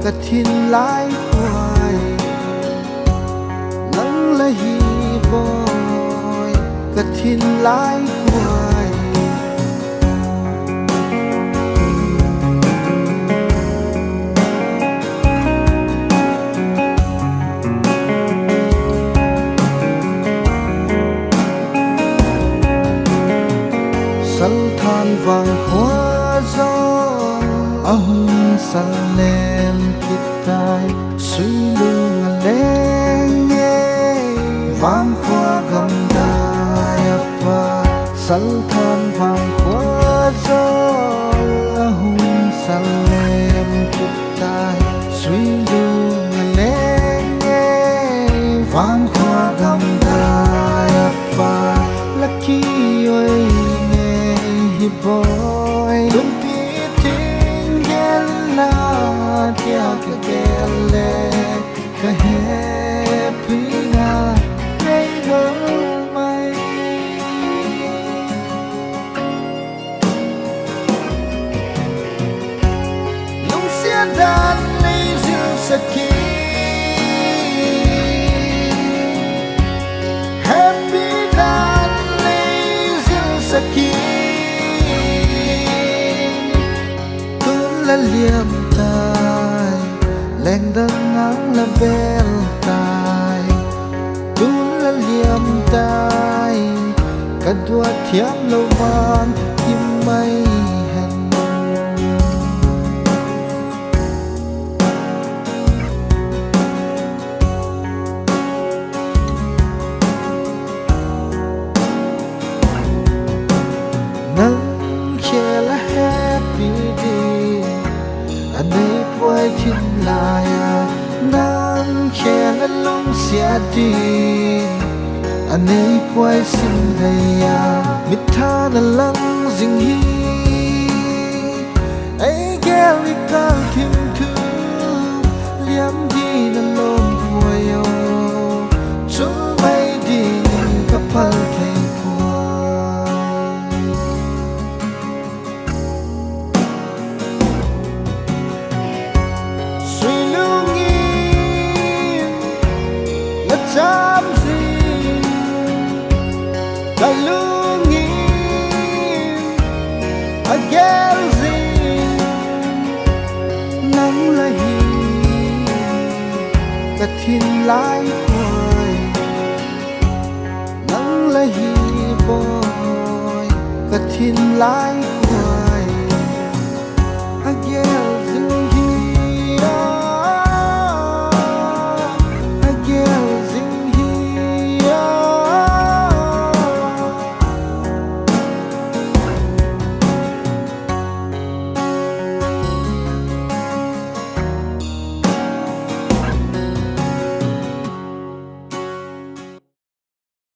กะทินหลายกวายนังละฮีบอยกะทินหลายกวายสันทานวางหัวจออาหุนสันเลมคิดตายสุยลุงเลงเย่วางหัวกำได้ปะสันทานวางหัวจออาหุนสันเลมคิดตายสุยลุงเลงเย่วางหัวกำได้ปะลักกี้ไว้boy don't be tingella tia ke gelle ke happy na nay go mai lung sia dan lay zil saki happy dan lay zil saki la liam tai leng dang ngang la bel tai tu la liam tai ka dua thiam lo van kim mai hen nang che la happy day anh ấy quay thiên lại nắng khe lên lung xia đi anh ấy quay xin đây mít tha là lăng dinh hi ấy ghé đi cao thêm thứ liếm đi là lom bùi yo chú bay đi gặp phật thầy Chăm gì cả lương nghìn ở ghé gì nắng là hi cả thiên lái quay nắng là hi boy cả thiên lái